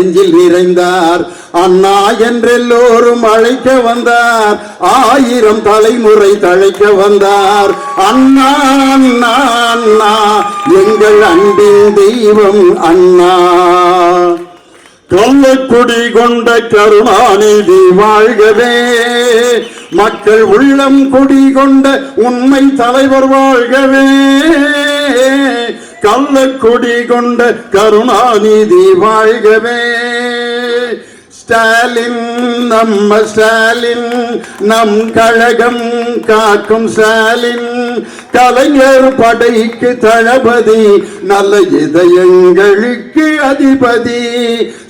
நெஞ்சில் நிறைந்தார். அண்ணா என்றெல்லோரும் அழைக்க வந்தார், 1000 தலைமுறை தழைக்க வந்தார். அண்ணா அண்ணா அண்ணா எங்கள் அன்பின் தெய்வம் அண்ணா. கள்ளக்குடி கொண்ட கருணாநிதி வாழ்கவே, மக்கள் உள்ளம் குடி கொண்ட உண்மை தலைவர் வாழ்கவே. கள்ளக்குடி கொண்ட கருணாநிதி வாழ்கவே. ஸ்டாலின் நம்ம ஸ்டாலின், நம் கழகம் காக்கும் ஸ்டாலின். கலைஞர் படைக்கு தளபதி, நல்ல இதயங்களுக்கு அதிபதி.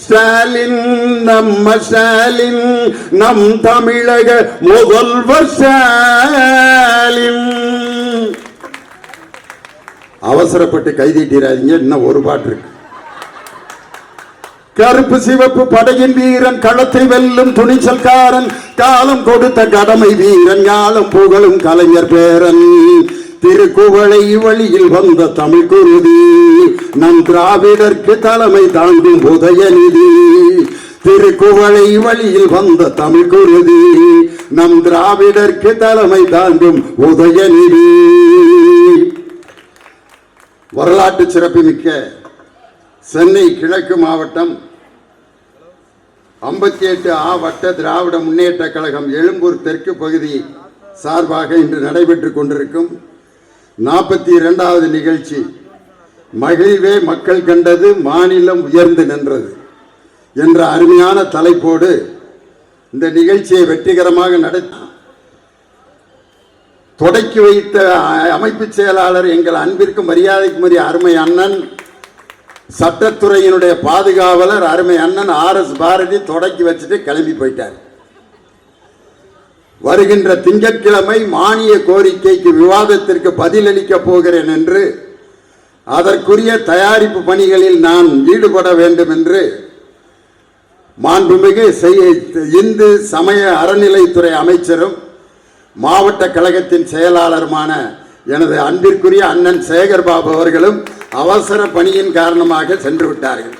ஸ்டாலின் நம்ம ஸ்டாலின், நம் தமிழக முதல்வர் ஸ்டாலின். அவசரப்பட்டு கைதீட்டிராதீங்க, இன்னும் ஒரு பாட்டு இருக்கு. கருப்பு சிவப்பு படையின் வீரன், களத்தை வெல்லும் துணிச்சல்காரன், காலம் கொடுத்த கடமை வீரன், ஞாலம் புகழும் கலைஞர் பேரன். திருக்குவளை வழியில் வந்த தமிழ் குருதி, நம் திராவிடர்க்கு தலைமை தாங்கும் உதயநிதி. திருக்குவளை வழியில் வந்த தமிழ் குருதி, நம் திராவிடர்க்கு தலைமை தாங்கும் உதயநிதி. வரலாற்று சிறப்புமிக்க சென்னை கிழக்கு மாவட்டம் 58 வட்ட திராவிட முன்னேற்ற கழகம் எழும்பூர் தெற்கு பகுதி சார்பாக இன்று நடைபெற்றுக் கொண்டிருக்கும் 42வது நிகழ்ச்சி, மகிழ்வே மக்கள் கண்டது மாநிலம் உயர்ந்து நின்றது என்ற அருமையான தலைப்போடு இந்த நிகழ்ச்சியை வெற்றிகரமாக நடத்தி தொடக்கி வைத்த அமைப்பு செயலாளர், எங்கள் அன்பிற்கு மரியாதைக்குரிய அருமை அண்ணன், சட்டத்துறையினுடைய பாதுகாவலர் அருமை அண்ணன் RS பாரதி தொடக்கி வச்சுட்டு கிளம்பி போயிட்டார். வருகின்ற திங்கட்கிழமை மானிய கோரிக்கைக்கு விவாதத்திற்கு பதிலளிக்க போகிறேன் என்று, அதற்குரிய தயாரிப்பு பணிகளில் நான் ஈடுபட வேண்டும் என்று மாண்புமிகு இந்து சமய அறநிலைத்துறை அமைச்சரும் மாவட்ட கழகத்தின் செயலாளருமான எனது அன்பிற்குரிய அண்ணன் சேகர்பாபு அவர்களும் அவசர பணியின் காரணமாக சென்று விட்டார்கள்.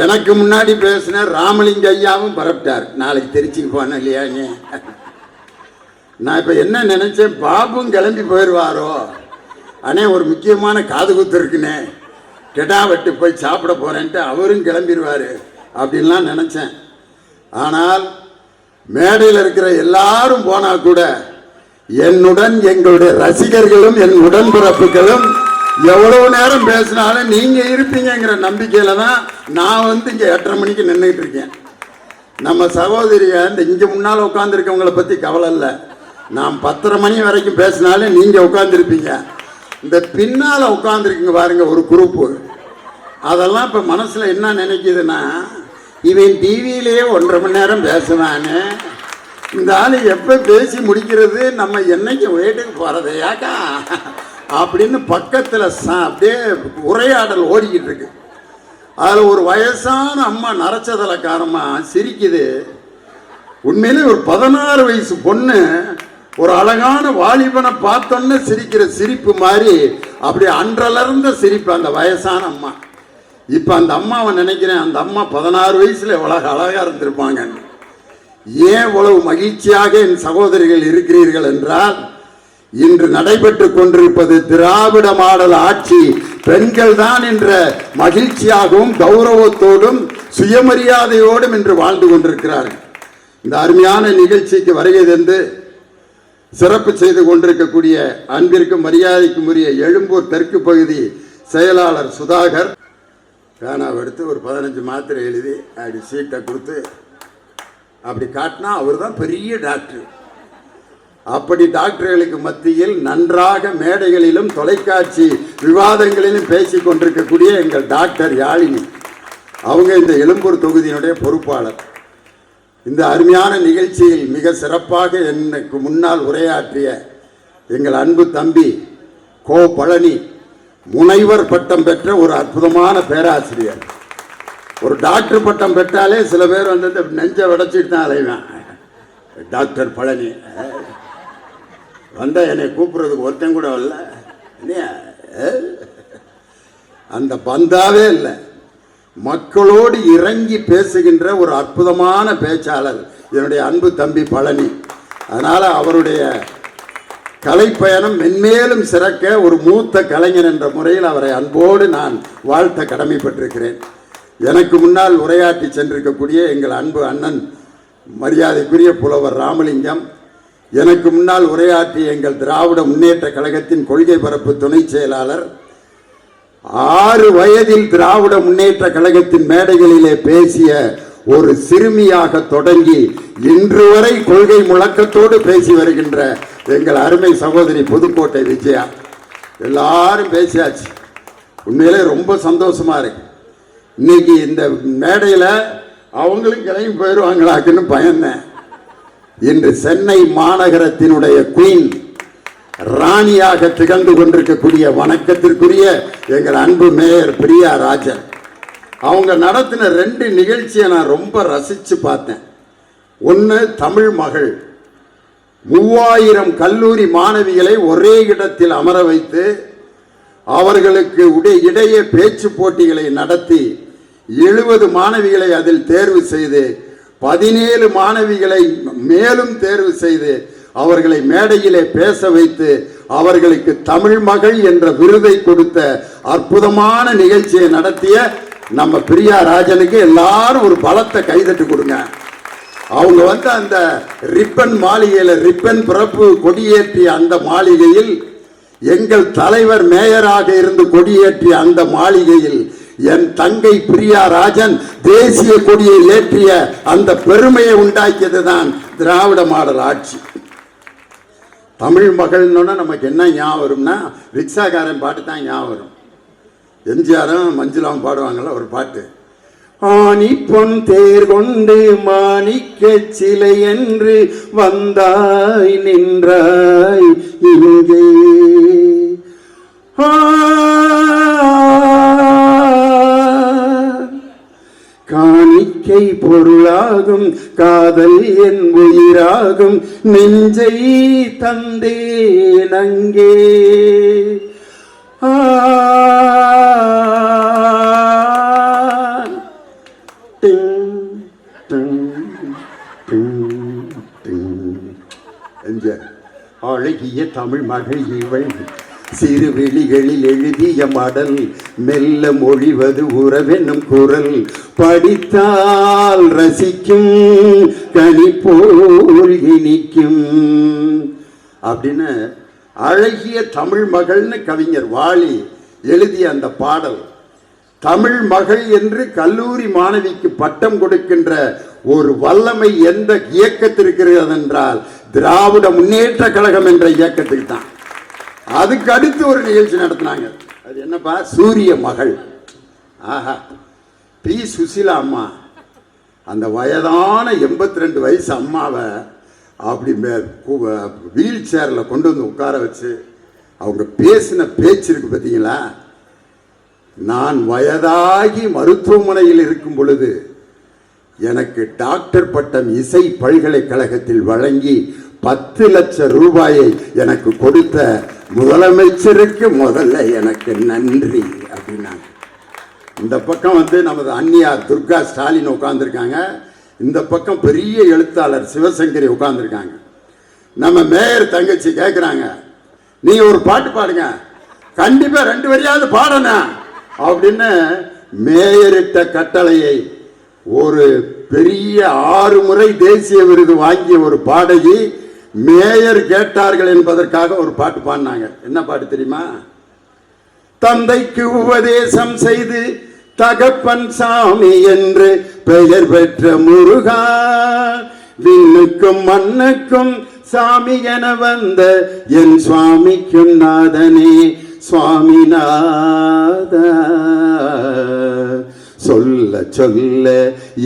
எனக்கு முன்னாடி பேசின ராமலிங்க ஐயாவும் பரப்பிட்டார். நாளைக்கு திருச்சிக்கு போனேன் இல்லையாங்க. நான் இப்போ என்ன நினைச்சேன், பாபும் கிளம்பி போயிடுவாரோ, அண்ணே ஒரு முக்கியமான காது குத்து இருக்குண்ணே, கெடா வெட்டு போய் சாப்பிட போறேன்ட்டு அவரும் கிளம்பிடுவார் அப்படின்லாம் நினைச்சேன். ஆனால் மேடையில் இருக்கிற எல்லாரும் போனா கூட என்னுடன் எங்களுடைய ரசிகர்களும் என் உடன்பிறப்புகளும் எவ்வளவு நேரம் பேசினாலும் நீங்க இருப்பீங்கிற நம்பிக்கையில தான் நான் இங்க 8:30 மணிக்கு நின்றுட்டு இருக்கேன். நம்ம சகோதரிய இங்க முன்னால உட்கார்ந்துருக்கவங்களை பத்தி கவலை இல்லை. நான் 10:30 மணி வரைக்கும் பேசினாலும் நீங்க உட்கார்ந்துருப்பீங்க. இந்த பின்னால உட்கார்ந்துருக்கீங்க பாருங்க ஒரு குரூப்பு, அதெல்லாம் இப்ப மனசுல என்ன நினைக்குதுன்னா, இவன் டிவியிலேயே 1.5 மணி நேரம் பேசுவானே, இந்த ஆளு எப்ப பேசி முடிக்கிறது, நம்ம என்னைக்கு வீட்டுக்கு போறது யாக்கா அப்படின்னு பக்கத்துல அப்படியே உரையாடல் ஓடிக்கிட்டு இருக்கு. அதுல ஒரு வயசான அம்மா நரச்சதலக்காரமா சிரிக்குது. உண்மையிலே ஒரு 16 வயசு பொண்ணு ஒரு அழகான வாலிபனை பார்த்தோன்னு சிரிக்கிற சிரிப்பு மாதிரி அப்படி அன்றலர்ந்த சிரிப்பு அந்த வயசான அம்மா. இப்ப அந்த அம்மாவை நினைக்கிறேன், அந்த அம்மா 16 வயசுல எவ்வளவு அழகா இருந்திருப்பாங்க. ஏன் இவ்வளவு மகிழ்ச்சியாக என் சகோதரிகள் இருக்கிறீர்கள் என்றால், இன்று நடைபெற்று கொண்டிருப்பது திராவிட மாடல் ஆட்சி. பெண்கள் தான் என்ற மகிழ்ச்சியாகவும் கௌரவத்தோடும் சுயமரியாதையோடும் இன்று வாழ்ந்து கொண்டிருக்கிறார்கள். இந்த அருமையான நிகழ்ச்சிக்கு வருகை தந்து சிறப்பு செய்து கொண்டிருக்கக்கூடிய அன்பிற்கும் மரியாதைக்கும் உரிய எழும்பூர் தெற்கு பகுதி செயலாளர் சுதாகர் பேனாவை எடுத்து ஒரு 15 மாத்திரை எழுதி அப்படி சீட்டை கொடுத்து அப்படி காட்டினா அவர் தான் பெரிய டாக்டர். அப்படி டாக்டர்களுக்கு மத்தியில் நன்றாக மேடைகளிலும் தொலைக்காட்சி விவாதங்களிலும் பேசிக் கொண்டிருக்கக்கூடிய எங்கள் டாக்டர் யாழினி, அவங்க இந்த எழும்பூர் தொகுதியினுடைய பொறுப்பாளர். இந்த அருமையான நிகழ்ச்சியில் மிக சிறப்பாக எனக்கு முன்னால் உரையாற்றிய எங்கள் அன்பு தம்பி கோ பழனி, முனைவர் பட்டம் பெற்ற ஒரு அற்புதமான பேராசிரியர். ஒரு டாக்டர் பட்டம் பெற்றாலே சில பேர் நெஞ்சை உடைச்சிட்டு தான் அலைவேன். டாக்டர் பழனி வந்த என்னை கூப்பிடுறதுக்கு ஒருத்தன் கூட வரல, அந்த பந்தாவே இல்லை. மக்களோடு இறங்கி பேசுகின்ற ஒரு அற்புதமான பேச்சாளர் என்னுடைய அன்பு தம்பி பழனி. அதனால் அவருடைய கலைப்பயணம் மென்மேலும் சிறக்க ஒரு மூத்த கலைஞர் என்ற முறையில் அவரை அன்போடு நான் வாழ்த்த கடமைப்பட்டிருக்கிறேன். எனக்கு முன்னால் உரையாற்றி சென்றிருக்கக்கூடிய எங்கள் அன்பு அண்ணன் மரியாதைக்குரிய புலவர் ராமலிங்கம், எனக்கு முன்னால் உரையாற்றிய எங்கள் திராவிட முன்னேற்ற கழகத்தின் கொள்கை பரப்பு துணை செயலாளர், 6 வயதில் திராவிட முன்னேற்ற கழகத்தின் மேடைகளிலே பேசிய ஒரு சிறுமியாக தொடங்கி இன்று வரை கொள்கை முழக்கத்தோடு பேசி வருகின்ற எங்கள் அருமை சகோதரி புதுக்கோட்டை விஜயா, எல்லாரும் பேசியாச்சு. உண்மையிலே ரொம்ப சந்தோஷமா இருக்கு. இன்னைக்கு இந்த மேடையில் அவங்களும் கிளம்பி போயிடுவாங்களாக்குன்னு பயந்தேன். இன்று சென்னை மாநகரத்தினுடைய குயின் ராணியாக திகழ்ந்து கொண்டிருக்கக்கூடிய வணக்கத்திற்குரிய எங்கள் அன்பு மேயர் பிரியா ராஜன், அவங்க நடத்தின 2 நிகழ்ச்சியை நான் ரொம்ப ரசித்து பார்த்தேன். ஒன்று தமிழ் மகள், 3000 கல்லூரி மாணவிகளை ஒரே இடத்தில் அமர வைத்து அவர்களுக்கு இடையே பேச்சு போட்டிகளை நடத்தி 70 மாணவிகளை அதில் தேர்வு செய்து 17 மாணவிகளை மேலும் தேர்வு செய்து அவர்களை மேடையிலே பேச வைத்து அவர்களுக்கு தமிழ் மகள் என்ற விருதை கொடுத்த அற்புதமான நிகழ்ச்சியை நடத்திய நம்ம பிரியா ராஜனுக்கு எல்லாரும் ஒரு பலத்தை கைதட்டு கொடுங்க. அவங்க அந்த ரிப்பன் மாளிகையில் ரிப்பன் பிறப்பு கொடியேற்றிய அந்த மாளிகையில் எங்கள் தலைவர் மேயராக இருந்து கொடியேற்றிய அந்த மாளிகையில் என் தங்கை பிரியா ராஜன் தேசிய கொடியை ஏற்றிய அந்த பெருமையை உண்டாக்கியது தான் திராவிட மாடல் ஆட்சி. தமிழ் மகள்னோன்னா நமக்கு என்ன ஞாபகம் வரும்னா ரிக்ஷாக்காரன் பாட்டு தான் ஞாபகம் வரும். எம்ஜிஆரும் மஞ்சுளாவும் பாடுவாங்கள்ல ஒரு பாட்டு, ஆனி பொன் தேர் கொண்டு மாணிக்க சிலை என்று வந்தாய் நின்றாய் இங்கே, காணிக்கை பொருளாகும் காதல் என் உயிராகும் நெஞ்சை தந்தே நங்கே, அழகிய தமிழ் மகள் இவள் சிறு வெளிகளில் எழுதிய மடல் மெல்ல மொழிவது உறவென்னும் குரல் படித்தால் ரசிக்கும் கனி போல் இனிக்கும் அப்படின்னு அழகிய தமிழ் மகள்னு கவிஞர் வாலி எழுதிய அந்த பாடல். தமிழ் மகள் என்று கல்லூரி மாணவிக்கு பட்டம் கொடுக்கின்ற ஒரு வல்லமை எந்த இயக்கத்திற்கு இருக்கிறது என்றால் திராவிட முன்னேற்ற கழகம் என்ற இயக்கத்துக்கு தான். அதுக்கு அடுத்து ஒரு நிகழ்ச்சி நடத்தினாங்க. அது என்னப்பா, சூரிய மகள். ஆஹா, பி சுசிலா அம்மா அந்த வயதான 82 வயசு அம்மாவை அப்படி வீல் சேரில் கொண்டு வந்து உட்கார வச்சு அவங்க பேசின பேச்சு இருக்கு பார்த்தீங்களா. நான் வயதாகி மருத்துவமனையில் இருக்கும் பொழுது எனக்கு டாக்டர் பட்டம் இசை பல்கலைக்கழகத்தில் வழங்கி 10 லட்சம் ரூபாயை எனக்கு கொடுத்த முதலமைச்சருக்கு முதல்ல எனக்கு நன்றி அப்படின்னாங்க. இந்த பக்கம் நமது அன்னியார் துர்கா ஸ்டாலின் உட்கார்ந்துருக்காங்க, இந்த பக்கம் பெரிய எழுத்தாளர் சிவசங்கரி உட்கார்ந்துருக்காங்க. நம்ம மேயர் தங்கச்சி கேட்குறாங்க, நீ ஒரு பாட்டு பாடுங்க, கண்டிப்பா 2 வரியாவது பாடணும் அப்படின்னு மேயரிட்ட கட்டளையை ஒரு பெரிய 6 முறை தேசிய விருது வாங்கிய ஒரு பாடகி மேயர் கேட்டார்கள் என்பதற்காக ஒரு பாட்டு பாடினாங்க. என்ன பாட்டு தெரியுமா? தந்தைக்கு உபதேசம் செய்து தகப்பன் சாமி என்று பெயர் பெற்ற முருகா, விண்ணுக்கும் மண்ணுக்கும் சாமி என வந்த என் சுவாமிக்கும் நாதனே சுவாமிநாதா, சொல்ல சொல்ல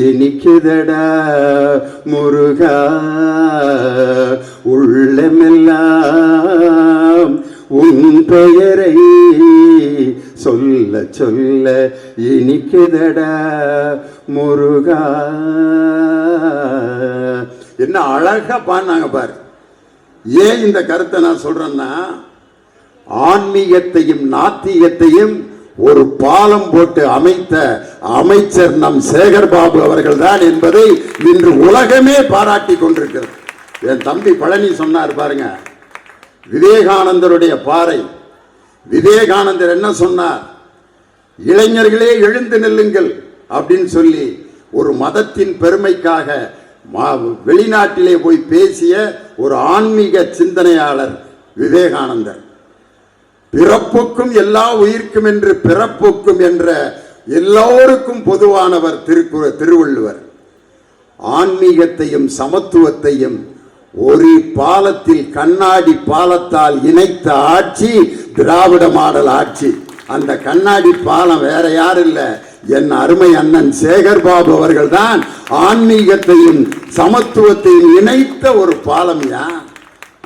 இனிக்குதடா முருகா, உள்ளமெல்லாம் உன் பெயரை சொல்ல சொல்ல இனிக்குதடா முருகா. என்ன அழகா பாடினாங்க பாரு. ஏன் இந்த கருத்தை நான் சொல்றேன்னா, ஆன்மீகத்தையும் நாத்திகத்தையும் ஒரு பாலம் போட்டு அமைத்த அமைச்சர் நம் சேகர் பாபு அவர்கள் தான் என்பதை இன்று உலகமே பாராட்டி கொண்டிருக்கிறது. என் தம்பி பழனி சொன்னார் பாருங்க, விவேகானந்தருடைய பாறை. விவேகானந்தர் என்ன சொன்னார்? இளைஞர்களே எழுந்து நில்லுங்கள் அப்படின்னு சொல்லி ஒரு மதத்தின் பெருமைக்காக வெளிநாட்டிலே போய் பேசிய ஒரு ஆன்மீக சிந்தனையாளர் விவேகானந்தர். பிறப்புக்கும் எல்லா உயிர்க்கும் என்று பிறப்புக்கும் என்ற எல்லோருக்கும் பொதுவானவர் திருவள்ளுவர். ஆன்மீகத்தையும் சமத்துவத்தையும் ஒரு பாலத்தில் கண்ணாடி பாலத்தால் இணைத்த ஆட்சி திராவிட மாடல் ஆட்சி. அந்த கண்ணாடி பாலம் வேற யாரும் இல்ல, என் அருமை அண்ணன் சேகர் பாபு அவர்கள் தான் ஆன்மீகத்தையும் சமத்துவத்தையும் இணைத்த ஒரு பாலம்.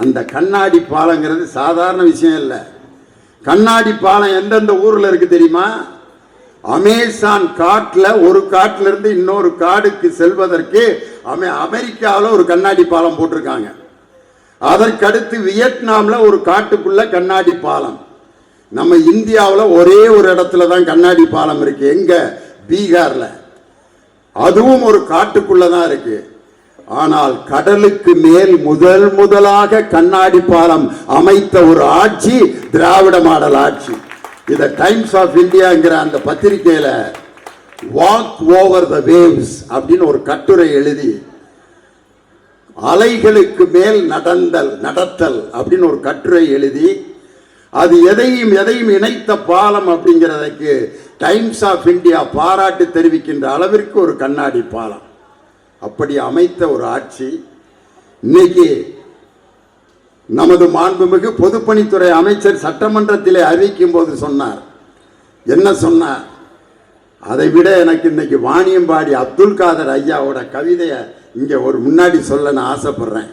அந்த கண்ணாடி பாலங்கிறது சாதாரண விஷயம் இல்லை. கண்ணாடி பாலம் எந்தெந்த ஊர்ல இருக்கு தெரியுமா? அமேசான் காட்டுல ஒரு காட்டுல இருந்து இன்னொரு காடுக்கு செல்வதற்கு அமெரிக்காவில் ஒரு கண்ணாடி பாலம் போட்டிருக்காங்க. அதற்கடுத்து வியட்நாம்ல ஒரு காட்டுக்குள்ள கண்ணாடி பாலம். நம்ம இந்தியாவில் ஒரே ஒரு இடத்துல தான் கண்ணாடி பாலம் இருக்கு. எங்க? பீகார்ல. அதுவும் ஒரு காட்டுக்குள்ளதான் இருக்கு. ஆனால் கடலுக்கு மேல் முதலாக கண்ணாடி பாலம் அமைத்த ஒரு ஆட்சி திராவிட மாடல் ஆட்சி. இத டைம்ஸ் ஆஃப் இந்தியாங்கிற அந்த பத்திரிகையில வாக் ஓவர் த வேவ்ஸ் அப்படின்னு ஒரு கட்டுரை எழுதி, அலைகளுக்கு மேல் நடத்தல் அப்படின்னு ஒரு கட்டுரை எழுதி, அது எதையும் இணைத்த பாலம் அப்படிங்கிறதுக்கு டைம்ஸ் ஆஃப் இந்தியா பாராட்டு தெரிவிக்கின்ற அளவிற்கு ஒரு கண்ணாடி பாலம் அப்படி அமைத்த ஒரு ஆட்சி. இன்னைக்கு நமது மாண்புமிகு பொதுப்பணித்துறை அமைச்சர் சட்டமன்றத்திலே அறிவிக்கும் போது சொன்னார். என்ன சொன்னார்? அதை விட எனக்கு இன்னைக்கு வாணியம்பாடி அப்துல் காதர் ஐயாவோட கவிதையை இங்க ஒரு முன்னாடி சொல்ல நான் ஆசைப்படுறேன்.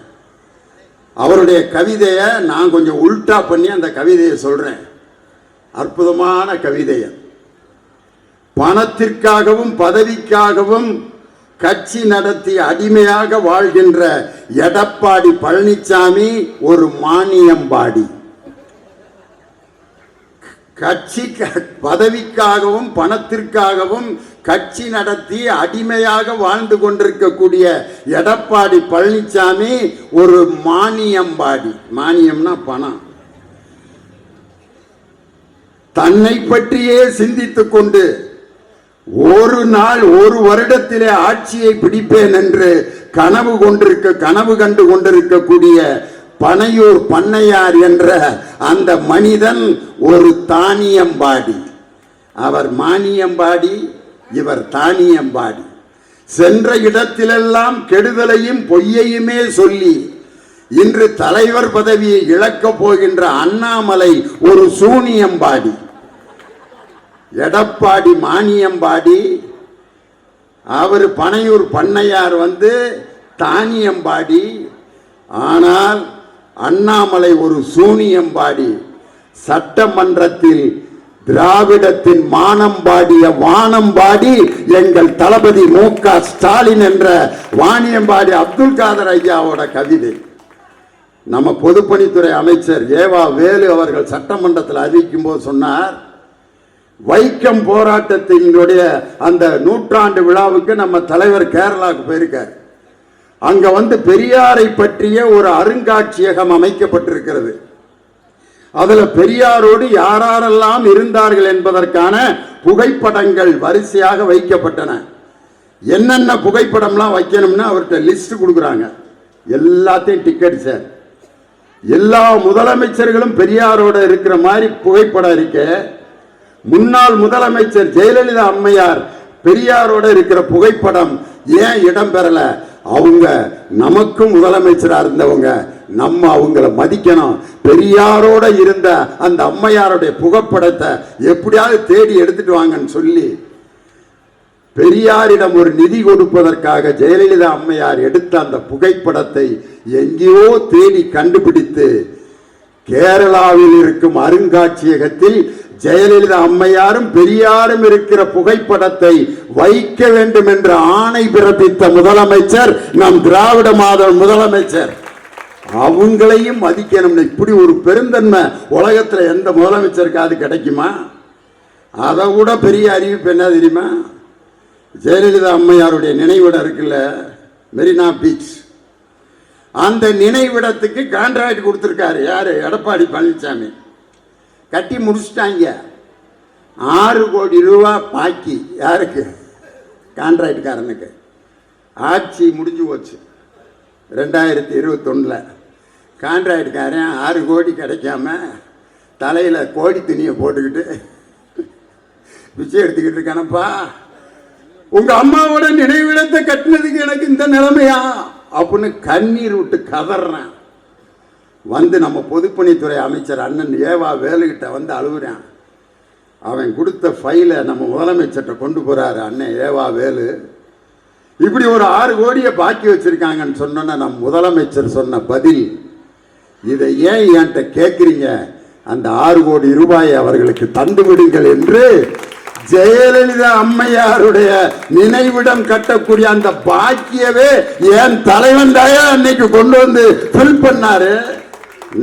அவருடைய கவிதையை நான் கொஞ்சம் உல்டா பண்ணி அந்த கவிதையை சொல்றேன். அற்புதமான கவிதையை. பணத்திற்காகவும் பதவிக்காகவும் கட்சி நடத்தி அடிமையாக வாழ்கின்ற எடப்பாடி பழனிசாமி ஒரு மானியம்பாடி. கட்சி பதவிக்காகவும் பணத்திற்காகவும் கட்சி நடத்தி அடிமையாக வாழ்ந்து கொண்டிருக்கக்கூடிய எடப்பாடி பழனிசாமி ஒரு மானியம்பாடி. மானியம்னா பணம். தன்னை பற்றியே சிந்தித்துக் கொண்டு ஒரு நாள் ஒரு வருடத்திலே ஆட்சியை பிடிப்பேன் என்று கனவு கண்டு கொண்டிருக்கக்கூடிய பனையூர் பண்ணையார் என்ற அந்த மனிதன் ஒரு தானியம்பாடி. அவர் மானியம்பாடி, இவர் தானியம்பாடி. சென்ற இடத்திலெல்லாம் கெடுதலையும் பொய்யையுமே சொல்லி இன்று தலைவர் பதவியை இழக்கப் போகின்ற அண்ணாமலை ஒரு சூனியம்பாடி. எடப்பாடி மானியம்பாடி, அவர் பனையூர் பண்ணையார் தானியம்பாடி. ஆனால் அண்ணாமலை ஒரு சூனியம்பாடி. சட்டமன்றத்தில் திராவிடத்தின் மானம்பாடிய வானம்பாடி எங்கள் தளபதி மு.க. ஸ்டாலின் என்ற வாணியம்பாடி அப்துல் காதர் ஐயாவோட கவிதை. நம்ம பொதுப்பணித்துறை அமைச்சர் ஏவா வேலு அவர்கள் சட்டமன்றத்தில் அறிவிக்கும் போது சொன்னார், வைக்கம் போராட்டத்தினுடைய அந்த நூற்றாண்டு விழாவுக்கு நம்ம தலைவர் கேரளாவுக்கு போயிருக்கார். அங்க பெரியாரை பற்றிய ஒரு அருங்காட்சியகம் அமைக்கப்பட்டிருக்கிறது. அதுல பெரியாரோடு யாரெல்லாம் இருந்தார்கள் என்பதற்கான புகைப்படங்கள் வரிசையாக வைக்கப்பட்டன. என்னென்ன புகைப்படம்லாம் வைக்கணும்னு அவர்கிட்ட லிஸ்ட் கொடுக்குறாங்க. எல்லாத்தையும் டிக்கெட் சார். எல்லா முதலமைச்சர்களும் பெரியாரோட இருக்கிற மாதிரி புகைப்படம் இருக்கு. முன்னாள் முதலமைச்சர் ஜெயலலிதா அம்மையார் பெரியாரோட இருக்கிற புகைப்படம் ஏன் இடம் பெறல? அவங்க நமக்கும் முதலமைச்சரா இருந்தவங்க, நம்ம அவங்கள மதிக்கணும். பெரியாரோட இருந்த அந்த அம்மையாருடைய புகைப்படத்தை எப்படியாவது தேடி எடுத்துட்டு வாங்கன்னு சொல்லி பெரியாரிடம் ஒரு நிதி கொடுப்பதற்காக ஜெயலலிதா அம்மையார் எடுத்த அந்த புகைப்படத்தை எங்கேயோ தேடி கண்டுபிடித்து கேரளாவில் இருக்கும் அருங்காட்சியகத்தில் ஜெயலலிதா அம்மையாரும் பெரியாரும் இருக்கிற புகைப்படத்தை வைக்க வேண்டும் என்ற ஆணை பிறப்பித்த முதலமைச்சர் நம் திராவிட மாடல் முதலமைச்சர். அவங்களையும் மதிக்கணும். இப்படி ஒரு பெருந்தன்மை உலகத்தில் எந்த முதலமைச்சருக்கு அது கிடைக்குமா? அதை விட பெரிய அறிவிப்பு என்ன தெரியுமா? ஜெயலலிதா அம்மையாருடைய நினைவிடம் இருக்குல்ல, மெரினா பீச், அந்த நினைவிடத்துக்கு கான்ட்ராக்ட் கொடுத்துருக்காரு. யாரு? எடப்பாடி பழனிசாமி. கட்டி முடிச்சுட்டாங்க. 6 கோடி ரூபா பாக்கி. யாருக்கு? கான்ட்ராக்ட்காரனுக்கு. ஆட்சி முடிஞ்சு போச்சு 2021. கான்ட்ராக்ட்காரன் 6 கோடி கிடைக்காம தலையில் கோடி துணியை போட்டுக்கிட்டு பிச்சை எடுத்துக்கிட்டு இருக்கானப்பா. உங்க அம்மாவோட நினைவிடத்தை கட்டினதுக்கு எனக்கு இந்த நிலைமையா அப்படின்னு கண்ணீர் விட்டு கதறான். வந்து நம்ம பொதுப்பணித்துறை அமைச்சர் அண்ணன் ஏவா வேலுகிட்ட வந்து அழுகுறான். அவன் கொடுத்த ஃபைலை நம்ம முதலமைச்சர்கிட்ட கொண்டு போறாரு அண்ணன் ஏவா வேலு. இப்படி ஒரு 6 கோடியை பாக்கி வச்சிருக்காங்கன்னு சொன்னோன்னா நம் முதலமைச்சர் சொன்ன பதில், இதை ஏன் என்கிட்ட கேட்குறீங்க, அந்த 6 கோடி ரூபாயை அவர்களுக்கு தந்து விடுங்கள் என்று ஜெயலலிதா அம்மையாருடைய நினைவிடம் கட்டக்கூடிய அந்த பாக்கியவே என் தலைவன் தாயா அன்னைக்கு கொண்டு வந்து ஃபில் பண்ணாரு.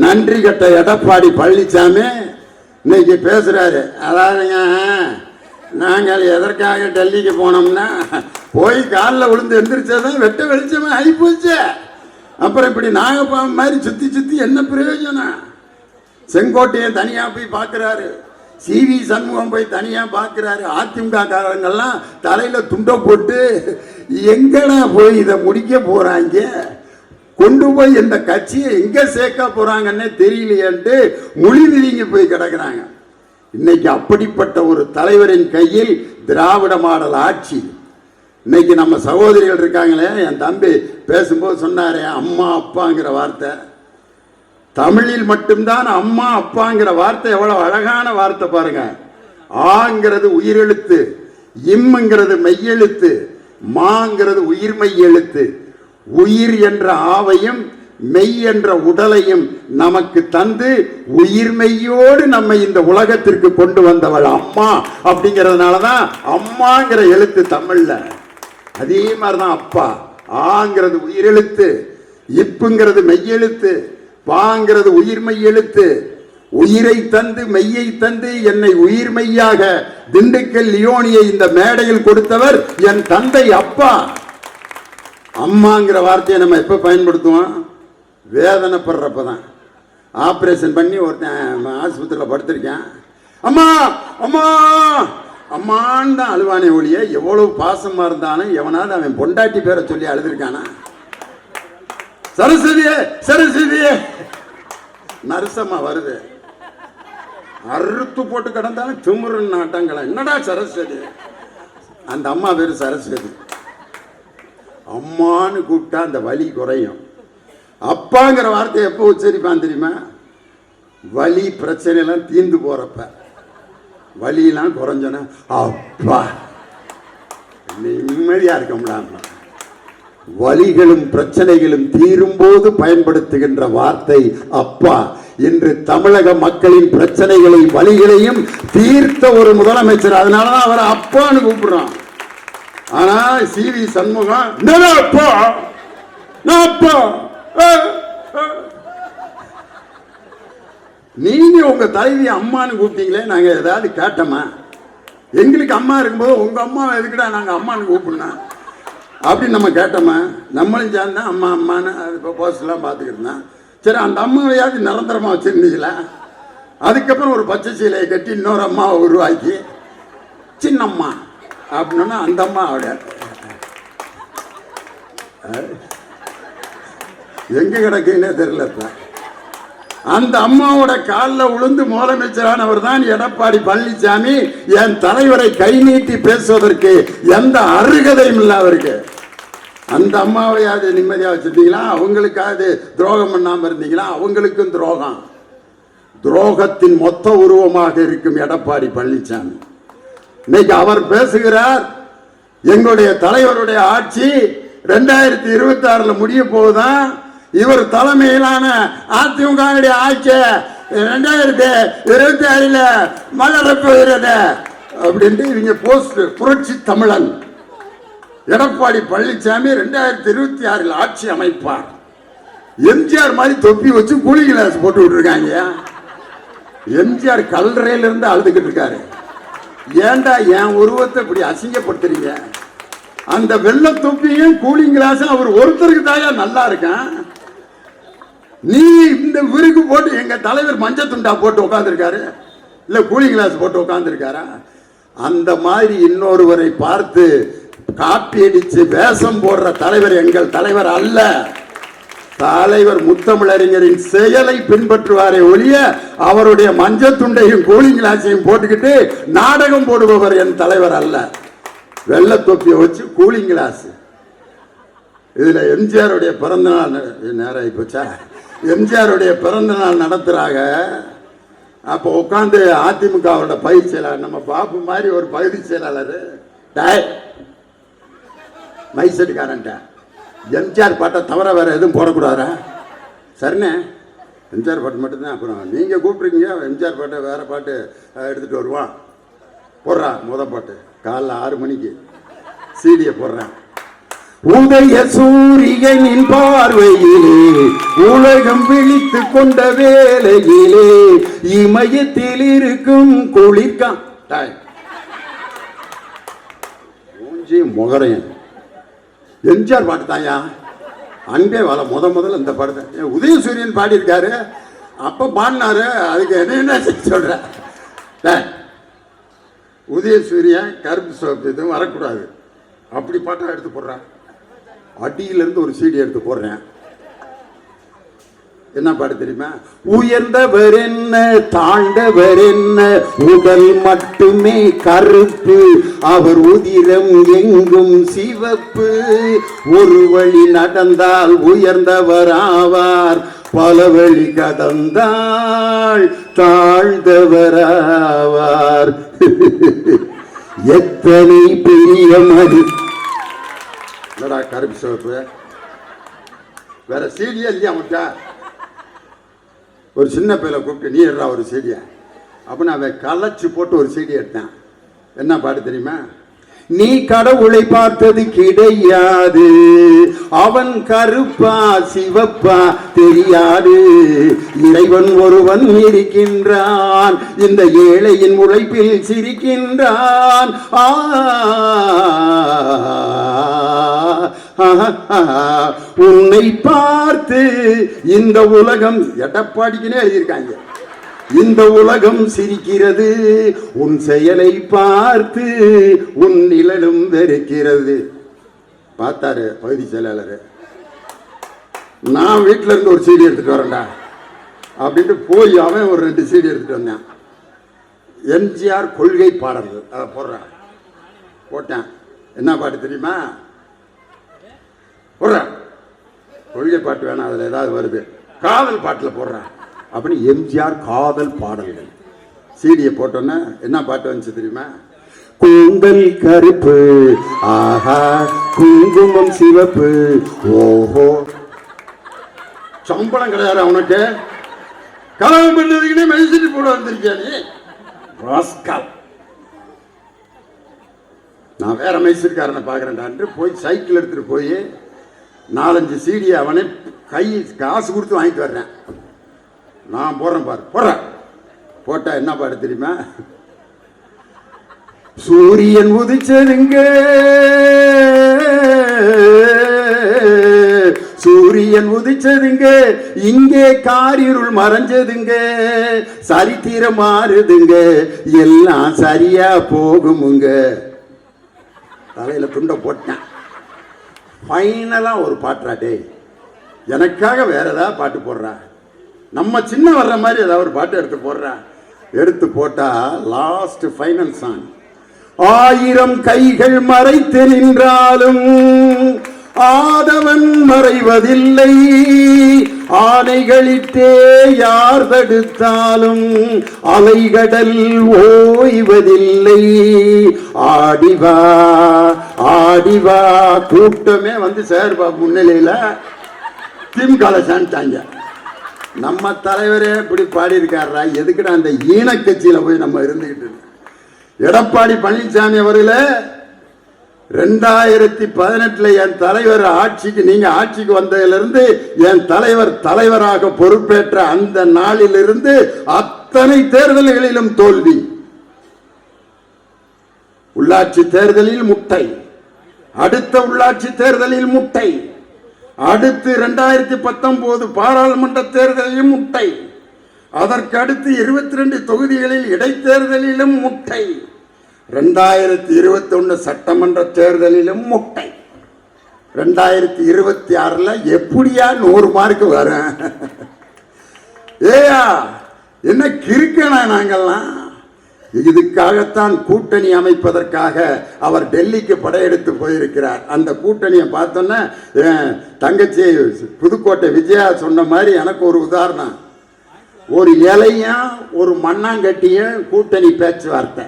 நன்றி கட்ட எடப்பாடி பழனிசாமி இன்னைக்கு பேசுறாரு. அதாவதுங்க, நாங்கள் எதற்காக டெல்லிக்கு போனோம்னா போய் காலில் விழுந்து எந்திரிச்சதான் வெட்ட வெளிச்சமா ஆகி போச்சு. அப்புறம் இப்படி நாகப்பாம்பு மாதிரி சுத்தி சுத்தி என்ன பிரயோஜனம்? செங்கோட்டையை தனியா போய் பார்க்கிறாரு, சிவி சண்முகம் போய் தனியா பார்க்கிறாரு. அதிமுக காரங்கள்லாம் தலையில துண்டை போட்டு எங்கடா போய் இதை முடிக்க போறாங்க, கொண்டு போய் இந்த கட்சியை எங்க சேர்க்க போறாங்கன்னே தெரியலையன்ட்டு மொழிவிலிங்க போய் கிடக்குறாங்க. இன்னைக்கு அப்படிப்பட்ட ஒரு தலைவரின் கையில் திராவிட மாடல் ஆட்சி. இன்னைக்கு நம்ம சகோதரிகள் இருக்காங்களே, என் தம்பி பேசும்போது சொன்னாரே அம்மா அப்பாங்கிற வார்த்தை. தமிழில் மட்டும்தான் அம்மா அப்பாங்கிற வார்த்தை எவ்வளவு அழகான வார்த்தை பாருங்க. ஆங்கிறது உயிரெழுத்து, இம்ங்கிறது மெய்யெழுத்து, மாங்கிறது உயிர்மெய் எழுத்து. உயிர் என்ற ஆவையும் மெய் என்ற உடலையும் நமக்கு தந்து உயிர்மெய்யோடு நம்மை இந்த உலகத்திற்கு கொண்டு வந்தவள் அம்மா. அப்படிங்கிறதுனாலதான் அம்மாங்கிற எழுத்து தமிழ்ல. அதே மாதிரிதான் அப்பா. ஆங்கிறது உயிரெழுத்து, இப்புங்கிறது மெய்யெழுத்து, பாங்கிறது உயிர்மெய் எழுத்து. உயிரை தந்து மெய்யை தந்து என்னை உயிர்மெய்யாக திண்டுக்கல் லியோனியை இந்த மேடையில் கொடுத்தவர் என் தந்தை அப்பா. அம்மாங்கிற வார்த்தையை நம்ம எப்ப பயன்படுத்துவோம்? வேதனைப்படுறப்பதான். ஆபரேஷன் பண்ணி ஒருத்தன் ஆஸ்பத்திரியில் படுத்திருக்கேன், அம்மா அம்மா அம்மான்னு தான் அழுவானே ஒழிய எவ்வளவு பாசமா இருந்தாலும் எவனாவது அவன் பொண்டாட்டி பேரை சொல்லி அழுதுருக்கானா? சரஸ்வதியே சரஸ்வதியே நரசம்மா வருது, அறுத்து போட்டு கிடந்தாலும் திமுரு நாட்டங்கள. என்னடா சரஸ்வதி? அந்த அம்மா பேரு சரஸ்வதி. அம்மான்னு கூப்பிட்டா அந்த வலி குறையும். அப்பாங்கிற வார்த்தையை எப்போ உச்சரிப்பான் தெரியுமா? வலி பிரச்சனை எல்லாம் தீர்ந்து போறப்ப, வலியெல்லாம் குறைஞ்சோன்னா அப்பா நிம்மதியா இருக்க முடியாம. வலிகளும் பிரச்சனைகளும் தீரும் போது பயன்படுத்துகின்ற வார்த்தை அப்பா. இன்று தமிழக மக்களின் பிரச்சனைகளை வலிகளையும் தீர்த்த ஒரு முதலமைச்சர். அதனாலதான் அவர் அப்பான்னு கூப்பிடுறான். ஆனா சிவி சண்முகம் அப்பா அப்பா. நீங்க உங்க தலைவி அம்மான்னு கூப்பிட்டீங்களே, நாங்க ஏதாவது கேட்டோமா? எங்களுக்கு அம்மா இருக்கும்போது உங்க அம்மா எதுக்குடா நாங்க அம்மான்னு கூப்பிடணும் அப்படின்னு நம்ம கேட்டோமா? நம்மளும் சேர்ந்தா அம்மா அம்மான்னு இப்போ போஸ்ட்லாம் பார்த்துக்கிட்டு தான். சரி, அந்த அம்மாவையாவது நிரந்தரமாக வச்சுருந்தீங்களா? அதுக்கப்புறம் ஒரு பச்சை சீலையை கட்டி இன்னொரு அம்மாவை உருவாக்கி சின்னம்மா அப்படின்னா அந்த அம்மா அவட எங்க கிடக்குன்னே தெரியல. அந்த அம்மாவோட காலில் விழுந்து முதலமைச்சரானவர் தான் எடப்பாடி பழனிசாமி. என் தலைவரை கை நீட்டி பேசுவதற்கு எந்த அருகதையும் இல்லை அவருக்கு. அந்த அம்மாவையாவது நிம்மதியாக வச்சிருந்தீங்களா? அவங்களுக்காவது துரோகம் பண்ணாம இருந்தீங்களா? அவங்களுக்கும் துரோகம். துரோகத்தின் மொத்த உருவமாக இருக்கும் எடப்பாடி பழனிசாமி. இன்னைக்கு அவர் பேசுகிறார், எங்களுடைய தலைவருடைய ஆட்சி 2026 முடிய போகுதான், இவர் தலைமையிலான அதிமுக ஆட்சி 2026 மலரப் போகிறது அப்படின்ட்டு இவங்க போஸ்ட். புரட்சி தமிழன் எடப்பாடி பழனிசாமி 2026 ஆட்சி அமைப்பார். எம்ஜிஆர் மாதிரி தொப்பி வச்சு கூலி கிளாஸ் போட்டு விட்டுருக்காங்க. எம்ஜிஆர் கல்லறையிலிருந்து அழுதுகிட்டு இருக்காரு. ஏன்டா என் உருவத்தை இப்படி அசிங்கப்படுத்துறீங்க? அந்த வெள்ளை தொப்பியும் கூலிங் கிளாஸும் அவர் ஒருத்தருக்கு தாயா நல்லா இருக்கான். நீ இந்த விருக்கு போட்டு எங்க தலைவர் மஞ்சள் துண்டா போட்டு உட்காந்துருக்காரு, இல்ல கூலிங் கிளாஸ் போட்டு உட்காந்துருக்காரா? அந்த மாதிரி இன்னொருவரை பார்த்து காப்பி அடிச்சு வேஷம் போடுற தலைவர் எங்கள் தலைவர் அல்ல. தலைவர் முத்தமிழறிஞரின் செயலை பின்பற்றுவாரே ஒழிய அவருடைய மஞ்சள் துண்டையும் கூலிங் கிளாஸையும் போட்டுக்கிட்டு நாடகம் போடுபவர் என் தலைவர் அல்ல. வெள்ளை தொப்பியை வச்சு கூலிங் கிளாஸ். இதுல எம்ஜிஆருடைய பிறந்த நாள் நேரம் ஆகி போச்சா, எம்ஜிஆருடைய பிறந்த நாள் நடத்துறாங்க. அப்போ உட்காந்து அதிமுகவோட பயிர் செயலாளர் நம்ம பாப்பு மாதிரி ஒரு பகுதி செயலாளர் மைசெட்டுக்காரன்ட்ட எம்ஜிஆர் பாட்டை தவிர வேற எதுவும் போடக்கூடாதா? சரிண்ணே, எம்ஜிஆர் பாட்டு மட்டும்தான். அப்புறம் நீங்கள் கூப்பிட்ருக்கீங்க எம்ஜிஆர் பாட்டை வேற பாட்டு எடுத்துகிட்டு வருவான், போடுறா முத பாட்டு காலைல 6 மணிக்கு சீடியை போடுறேன். உதய சூரியனின் பார்வையிலே உலகம் விழித்து கொண்ட வேளையிலே இமயத்தில் இருக்கும் குளிர்கான் முகரையன் எம்ஜிஆர் பாட்டு தாயா அன்பே வாழ முதல்ல இந்த பாட்டு உதயசூரியன் பாடியிருக்காரு. அப்ப பாடினாரு, அதுக்கு என்ன சொல்ற? உதயசூரியன் கருப்பு சோப்பு எதுவும் வரக்கூடாது, அப்படி பாட்டா எடுத்து போடுறேன். அடியிலிருந்து ஒரு சீடி எடுத்து போடுறேன். என்ன பாட்டு தெரியுமா? உயர்ந்தவர் என்ன தாழ்ந்தவர் என்ன, உடல் மட்டுமே கருப்பு, அவர் உதிரம் எங்கும் சிவப்பு. ஒரு வழி நடந்தால் உயர்ந்தவர் ஆவார், பல வழி கடந்தால் தாழ்ந்தவர் ஆவார். எத்தனை பெரிய மதி என்னடா கருப்பு சிவப்பு, வேற சீடியா இல்லையா முட்டா? ஒரு சின்ன பையில கூப்பிட்டு நீ எடுறா ஒரு சீடியை அப்படின்னு அவன் கலைச்சு போட்டு ஒரு சீடி எடுத்தான். என்ன பாட்டு தெரியுமா? நீ கடவுளை பார்த்தது கிடையாது, அவன் கருப்பா சிவப்பா தெரியாது, இறைவன் ஒருவன் இருக்கின்றான், இந்த ஏழையின் உழைப்பில் சிரிக்கின்றான். உன்னை பார்த்து இந்த உலகம், எடப்பாடிக்குனே எழுதியிருக்காங்க, இந்த உலகம் சிரிக்கிறது, உன் செயலை பார்த்து உன் நிழலும் வெறுக்கிறது. பார்த்தாரு பகுதி செயலாளர். நான் வீட்டில இருந்து ஒரு சீடி எடுத்துட்டு வரேன்டா அப்படின்ட்டு போய் அவன் ஒரு 2 சீடி எடுத்துட்டு வந்தேன். எம்ஜிஆர் கொள்கை பாடல்கள் அதை போடுறான். போட்டேன். என்ன பாட்டு தெரியுமா? போடுறேன். கொள்கை பாட்டு வேணாம், அதில் ஏதாவது வருது. காதல் பாட்டில் போடுறேன் அப்படின்னு எம்ஜிஆர் காதல் பாடல்கள் சீடியை போட்டோன்னா என்ன பாட்டு வந்துச்சு தெரியுமா? கூந்தல் கருப்பு, ஆஹா குங்குமம் சிவப்பு, ஓஹோ. சம்பளம் கிடையாது அவனுக்கு, கலகம் பண்ணதுக்குன்னே மெடிசின் போட வந்திருக்கியா நீ ராஸ்கல். நான் வேற மைசூர்காரனை பார்க்குறேன்டான்ட்டு போய் சைக்கிள் எடுத்துட்டு போய் 4-5 சீடியை அவனே கை காசு கொடுத்து வாங்கிட்டு வர்றேன். நான் போடுறேன் பாரு, போடுறேன். போட்டா என்ன பாடு தெரியுமா? சூரியன் உதிச்சதுங்க, சூரியன் உதிச்சதுங்க, இங்கே காரிருள் மறைஞ்சதுங்க, சரித்திரம் மாறுதுங்க, எல்லாம் சரியா போகுமுங்க. தலையில துண்டை போட்டேன். ஃபைனலா ஒரு பாட்டுறாட்டே, எனக்காக வேற ஏதாவது பாட்டு போடுறா, நம்ம சின்ன வர்ற மாதிரி ஏதாவது ஒரு பாட்டு எடுத்து போடுறா. எடுத்து போட்டா லாஸ்ட் ஃபைனல் சாங். 1000 கைகள் மறைத்து நின்றாலும் ஆதவன் மறைவதில்லை, ஆணைகளிட்டே யார் தடுத்தாலும் அலைகடல் ஓய்வதில்லை. ஆடிவா ஆடிவா கூட்டமே வந்து சேர்பா முன்னிலையில திமுக சேர்ந்தாங்க. நம்ம தலைவரே இப்படி பாடியிருக்காரா, எதுக்குடா அந்த ஈனக்கட்சியில போய் நம்ம இருந்துகிட்டு. எடப்பாடி பழனிசாமி அவர்களே, 2018 என் தலைவர் ஆட்சிக்கு, நீங்க ஆட்சிக்கு வந்ததிலிருந்து என் தலைவர் தலைவராக பொறுப்பேற்ற அந்த நாளிலிருந்து அத்தனை தேர்தல்களிலும் தோல்வி. உள்ளாட்சி தேர்தலில் முட்டை, அடுத்த உள்ளாட்சி தேர்தலில் முட்டை, அடுத்து 2019 பாராளுமன்ற தேர்தலிலும் முட்டை, அதற்கு அடுத்து 22 தொகுதிகளில் இடைத்தேர்தலிலும் முட்டை, 2021 சட்டமன்ற தேர்தலிலும் முட்டை, 2026 எப்படியா 100 மார்க் வரும்? ஏயா என்ன கிறுக்கனா நாங்கள்லாம்? இதுக்காகத்தான் கூட்டணி அமைப்பதற்காக அவர் டெல்லிக்கு படையெடுத்து போயிருக்கிறார். அந்த கூட்டணியை பார்த்தோன்னா தங்கச்சி புதுக்கோட்டை விஜயா சொன்ன மாதிரி எனக்கு ஒரு உதாரணம். ஒரு இலையும் ஒரு மண்ணாங்கட்டியும் கூட்டணி பேச்சுவார்த்தை.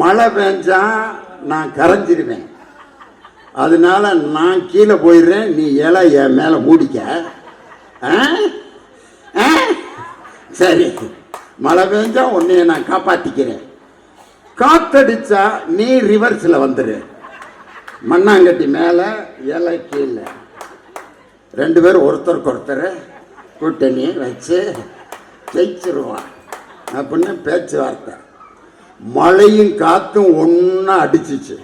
மழை பெஞ்சா நான் கரைஞ்சிருவேன், அதனால நான் கீழே போயிடுறேன், நீ இலை என் மேலே மூடிக்க. சரி, மழை பெஞ்சா உன்னைய நான் காப்பாத்திக்கிறேன், காத்தடிச்சா நீ ரிவர்ஸ்ல வந்துரு, மண்ணாங்கட்டி மேல இலை கீழே, 2 பேரும் ஒருத்தருக்கு ஒருத்தர் கூட்டணி வச்சு ஜெயிச்சிருவான் அப்படின்னு பேச்சுவார்த்தை. மழையும் காத்தும் ஒன்னா அடிச்சிச்சு,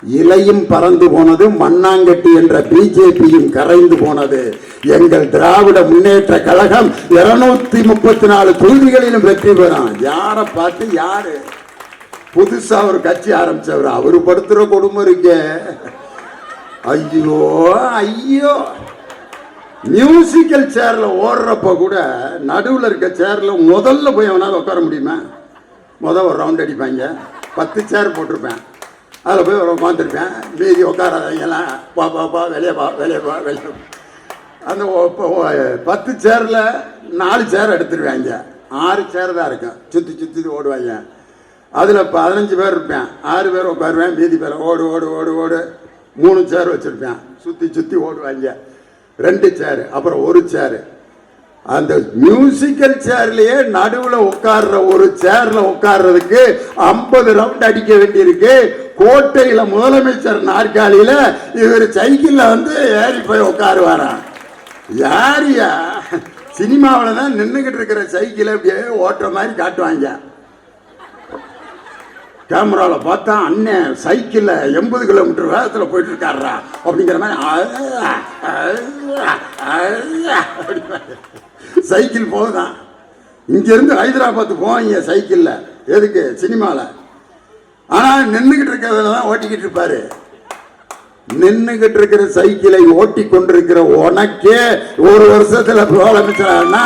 இலையும் பறந்து போனது, மண்ணாங்கட்டி என்ற பிஜேபியும் கரைந்து போனது. எங்கள் திராவிட முன்னேற்ற கழகம் 234 தொகுதிகளிலும் வெற்றி பெறும். யாரை பார்த்து யாரு புதுசா ஒரு கட்சி ஆரம்பிச்சவர் அவரு படுத்துற கொடுமை இருக்கே. ஐயோ ஐயோ, மியூசிக்கல் சேர்ல ஓடுறப்ப கூட நடுவில் இருக்க சேர்ல முதல்ல போய் அவனால உட்கார முடியுமா? ஒரு ரவுண்ட் அடிப்பாங்க, 10 சேர் போட்டிருப்பேன், அதில் போய் உட்காந்துருப்பேன், மீதி உட்காராதீங்கலாம் பா பாப்பா வெளியே பா வெளியே பா வெளியே. அந்த 10 சேரில் 4 சேர் எடுத்துருவாங்க, 6 சேர் தான் இருக்கும், சுற்றி சுற்றி ஓடுவாங்க. அதில் 15 பேர் இருப்பேன், 6 பேர் உட்காருவேன், மீதி பேர் ஓடு ஓடு ஓடு ஓடு 3 சேர் வச்சுருப்பேன், சுற்றி சுற்றி ஓடுவாங்க. 2 சேர், அப்புறம் 1 சேர். அந்த மியூசிக்கல் சேர்லயே நடுவில் உட்கார்ற ஒரு சேர்ல உட்கார்றதுக்கு 50 ரவுண்ட் அடிக்க வேண்டியிருக்கு. கோட்டையில முதலமைச்சர் நாற்காலியில இவர் சைக்கிள்ல வந்து ஏறி போய் உட்காருவாராம். யாரியா சினிமாவில் தான் நின்றுகிட்டு இருக்கிற சைக்கிளை அப்படியே ஓட்டுற மாதிரி காட்டுவாங்க. கேமராவில் பார்த்தா அண்ணன் சைக்கிளில் 80 கிலோமீட்டர் வேகத்தில் போயிட்டு இருக்காரா அப்படிங்கிற மாதிரி சைக்கிள் போகுதான். இங்கிருந்து ஹைதராபாத் போவாங்க சைக்கிளில், எதுக்கு? சினிமாவில். ஆனால் நின்றுகிட்டு இருக்கிறதுல தான் ஓட்டிக்கிட்டு இருப்பாரு. நின்றுகிட்டு இருக்கிற சைக்கிளை ஓட்டி கொண்டிருக்கிற உனக்கே ஒரு வருஷத்துல முதலமைச்சரானா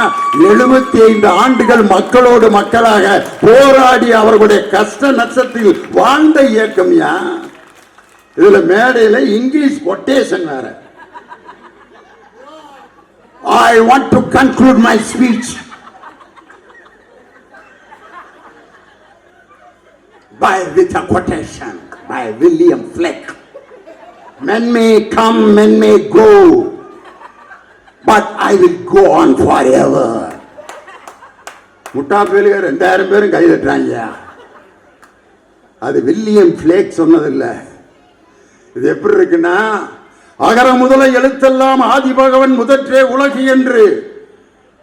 75 ஆண்டுகள் மக்களோடு மக்களாக போராடி அவர்களுடைய கஷ்ட நஷ்டத்தில் வாழ்ந்த இயக்கம்யா. இதுல மேடையில இங்கிலீஷ் கொட்டேஷன் வேற. I want to conclude my speech with a quotation by William Fleck. Men may come, men may go, but I will go on forever. முட்டாப்பேலுக்கு 2000 பேரும் கை தட்டுறாங்க. அது வில்லியம் ஃபிளேக் சொன்னதில்லை. இது எப்படி இருக்குன்னா, அகர முதல எழுத்தெல்லாம் ஆதிபகவன் முதற்றே உலகு என்று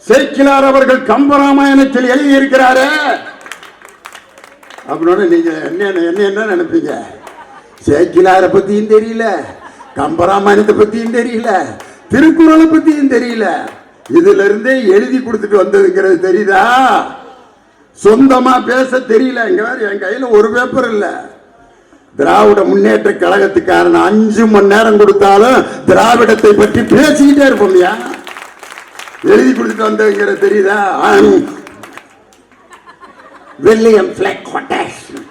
சேக்கிலார் அவர்கள் கம்பராமாயணத்தில் எழுதியிருக்கிறாரே. அப்படின்னு நீங்க என்ன நினைப்பீங்க? சேக்கிலாரை பத்தியும் தெரியல, கம்பராமாயணத்தை பத்தியும் தெரியல, திருக்குறளை பத்தியும் தெரியல. இதுல இருந்தே எழுதி கொடுத்துட்டு வந்ததுங்கிறது தெரியுதா? சொந்தமா பேச தெரியல. என் கையில ஒரு பேப்பர் இல்ல. திராவிட முன்னேற்ற கழகத்துக்காரன் 5 மணி நேரம் கொடுத்தாலும் திராவிடத்தை பற்றி பேசிக்கிட்டே இருப்போம். எழுதி கொடுத்துட்டு வந்ததுங்கிறது தெரியுதா? வில்லியம் ஃபிளெக் கொட்டேஷன்.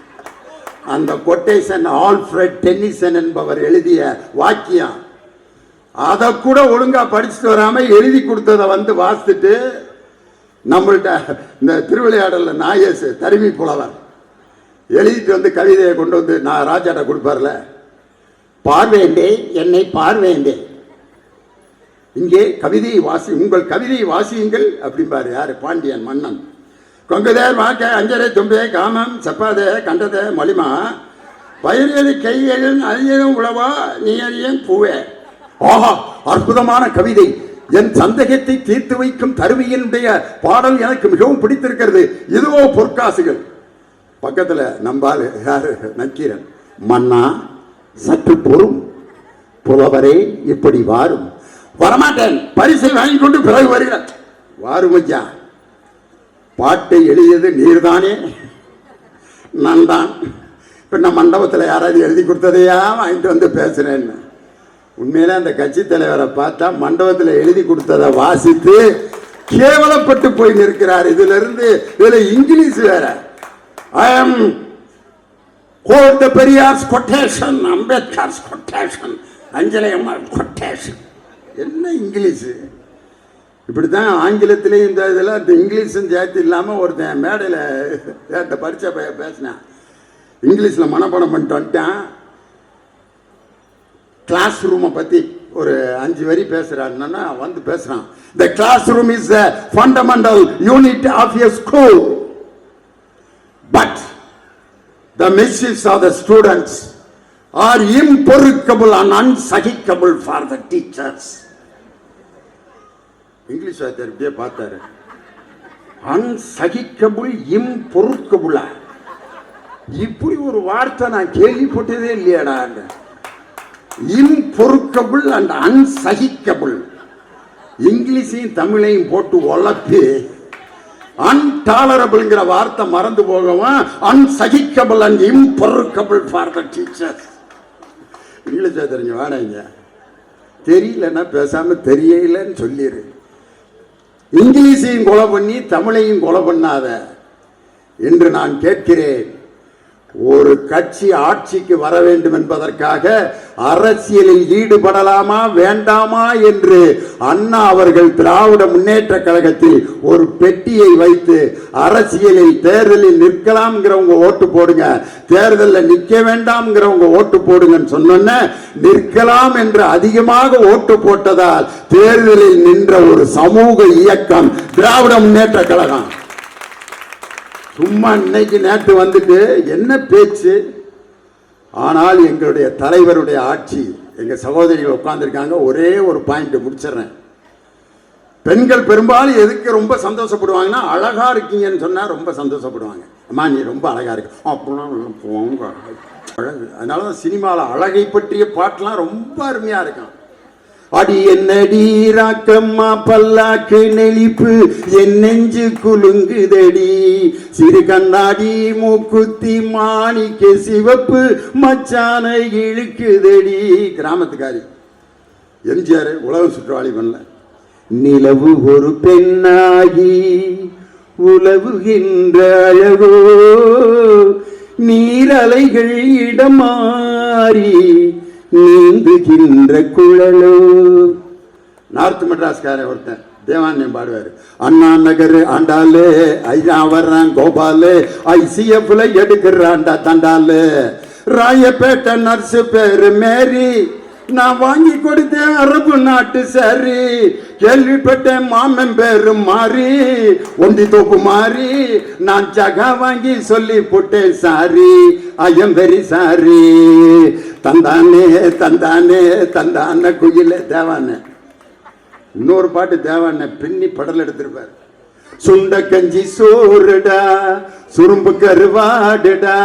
அந்த கொட்டேஷன் ஆல்ஃபிரட் டென்னிசன் என்பவர் எழுதிய வாக்கியம். அதை கூட ஒழுங்கா படிச்சுட்டு வராம எழுதி கொடுத்ததை வந்து வாசித்துட்டு நம்மள்ட்ட இந்த திருவிளையாடல நாயேசு தருமி புலவர் எழுதிட்டு வந்து கவிதையை கொண்டு வந்து நான் ராஜாட்ட கொடுப்பார்ல, பார்வேண்டே என்னை பார்வேண்டே, இங்கே கவிதையை உங்கள் கவிதையை வாசியுங்கள் அப்படிம்பாரு. யாரு? பாண்டியன் மன்னன். கொங்குதே வாக்க அஞ்சரை தும்பே காமம் செப்பாதே கண்டதே மலிமா பயிரியது கையெழும் அழியதும் உழவா நீயறியும் பூவே. ஆஹா, அற்புதமான கவிதை. என் சந்தேகத்தை தீர்த்து வைக்கும் தருவியினுடைய பாடல் எனக்கு மிகவும் பிடித்திருக்கிறது. இதுவோ பொற்காசுகள். பக்கத்தில் நம்பால் யாரு நக்கீரன், மன்னா சற்று பொறும், புலவரே இப்படி வாரும். வரமாட்டேன், பரிசை வாங்கி கொண்டு பிறகு வருகிறேன். வாரும் ஐயா, பாட்டை எழுதியது நீர்தானே? நான் தான். பின்ன மண்டபத்தில் யாராவது எழுதி கொடுத்ததையா வாங்கிட்டு வந்து பேசுறேன்னு. உண்மையில அந்த கட்சி தலைவரை பார்த்தா மண்டபத்தில் எழுதி கொடுத்ததை வாசித்து கேவலப்பட்டு போய் நிற்கிறார். இதுல இருந்து இதுல இங்கிலீஷ் வேற. I am quote the Periyar's quotation, Ambedkar's quotation, Anjalai அம்மா கொட்டேஷன். என்ன இங்கிலீஷ்? இப்படித்தான் ஆங்கிலத்திலேயும் இந்த இதெல்லாம் இந்த இங்கிலீஷும் சேர்த்து இல்லாமல் ஒருத்தன் மேடையில் பரிச்சை பேசினான். இங்கிலீஷில் மனப்பாடம் பண்ணிட்டு வந்துட்டான். கிளாஸ் ரூமை பற்றி ஒரு 5 வரி பேசுகிறான்னா வந்து பேசுகிறான். The classroom is the fundamental unit of a school. But the mischiefs of the students are impurkable and unsahicable for the teachers. English வாத்தியார்கிட்டே பார்த்தாரு. அன்சகிக்கபுள் இம்பொருக்கபுளா, இப்படி ஒரு வார்த்தை நான் கேள்விப்பட்டதே இல்லையாடா. இம்பொருக்கபுள் அண்ட் அன்சகிக்கபுள், இங்கிலீஷையும் தமிழையும் போட்டு உழப்பி அன்டாலரபிள்ங்கிற வார்த்தை மறந்து போகவும் அன்சகிக்கபுள் அண்ட் இம்பொருக்கபுள் ஃபார் த டீச்சர்ஸ். இங்கிலீஷ் தெரிஞ்சு வாடாங்க, தெரியலன்னா பேசாம தெரியலன்னு சொல்லிடு. இங்கிலீஷையும் கொலை பண்ணி தமிழையும் கொலை பண்ணாத என்று நான் கேட்கிறேன். ஒரு கட்சி ஆட்சிக்கு வர வேண்டும் என்பதற்காக அரசியலில் ஈடுபடலாமா வேண்டாமா என்று அண்ணா அவர்கள் திராவிட முன்னேற்ற கழகத்தில் ஒரு பெட்டியை வைத்து அரசியலில் தேர்தலில் நிற்கலாம்ங்கிறவங்க ஓட்டு போடுங்க, தேர்தலில் நிற்க வேண்டாம்ங்கிறவங்க ஓட்டு போடுங்கன்னு சொன்ன நிற்கலாம் என்று அதிகமாக ஓட்டு போட்டதால் தேர்தலில் நின்ற ஒரு சமூக இயக்கம் திராவிட முன்னேற்ற கழகம். சும்மா இன்னைக்கு நேற்று வந்துட்டு என்ன பேச்சு. ஆனால் எங்களுடைய தலைவருடைய ஆட்சி, எங்க சகோதரிகள் உட்கார்ந்துருக்காங்க. ஒரே ஒரு பாயிண்ட் முடிச்சிடறேன். பெண்கள் பெரும்பாலும் எதுக்கு ரொம்ப சந்தோஷப்படுவாங்கன்னா, அழகா இருக்கீங்கன்னு சொன்னா ரொம்ப சந்தோஷப்படுவாங்க. அம்மா நீ ரொம்ப அழகா இருக்கு அப்படின்னா அழகு. அதனாலதான் சினிமாவில் அழகை பற்றிய பாட்டெல்லாம் ரொம்ப அருமையா இருக்கும். அடி என்னடி ராக்கம்மா பல்லாக்கு நெளிப்பு என் நெஞ்சு குலுங்குதடி, சிறு கண்ணாடி மூக்குத்தி மாணிக்க சிவப்பு மச்சான இழுக்குதடி. கிராமத்துக்காரி எம்ஜிஆர் உலகம் சுற்றுவாளி பண்ணல. நிலவு ஒரு பெண்ணாகி உலவுகின்ற அழகோ, நீரலைகள் இடமாறி நீந்துகின்ற குழலோ. நார்த் மெட்ராஸ்கார ஒருத்தன் தேவானியம் பாடுவாரு. அண்ணா நகர் ஆண்டாலே ஐயா வர்றான் கோபாலு, ஐசிஎஃப்ல எடுக்கிறான்டா தண்டாலு. ராயப்பேட்டை நர்ஸு பேரு மேரி, நான் வாங்கி கொடுத்தேன் அரபு நாட்டு சாரி. கேள்விப்பட்டேன் மாமன் பேரு மாறி, ஒண்டி தோப்பு மாறி. நான் ஜகா வாங்கி சொல்லி போட்டேன் sorry, I am very sorry. தந்தானே தந்தானே தந்தான குயில தேவான. இன்னொரு பாட்டு தேவான பின்னி படல் எடுத்திருப்பார். சுண்ட கஞ்சி சோறுடா சுரும்பு கருவாடுடா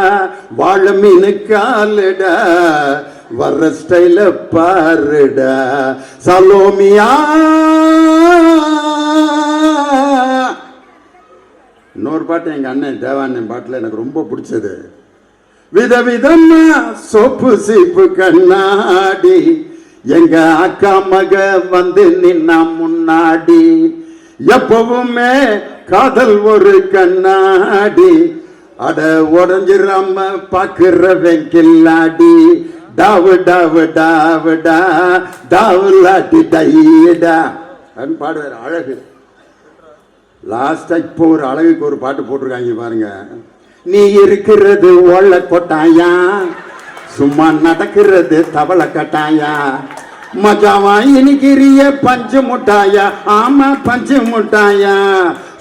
வாழ மீனு காலுடா வர்ற ஸ்டைல பாருடா சலோமியா. இன்னொரு பாட்டு எங்க அண்ணன் தேவானன் பாட்டுல எனக்கு ரொம்ப பிடிச்சது. விதவிதமா சோப்பு சீப்பு கண்ணாடி எங்க அக்கா மக வந்து நின்னா முன்னாடி. எப்பவுமே காதல் ஒரு கண்ணாடி, அட உடஞ்சிராம பாக்குற வெங்கில்லாடி. டாவு டாவு டாவுடா டாவு லாட்டி டைடா அப்படின்னு பாடுவார். அழகு. லாஸ்டா இப்போ ஒரு அழகுக்கு ஒரு பாட்டு போட்டிருக்காங்க பாருங்க. நீ இருக்கிறது ஓல கொட்டாயா, சும்மா நடக்கிறது தவளை கட்டாயா. மஜாவா இனிக்கிறிய பஞ்சு முட்டாயா, ஆமா பஞ்சு முட்டாயா.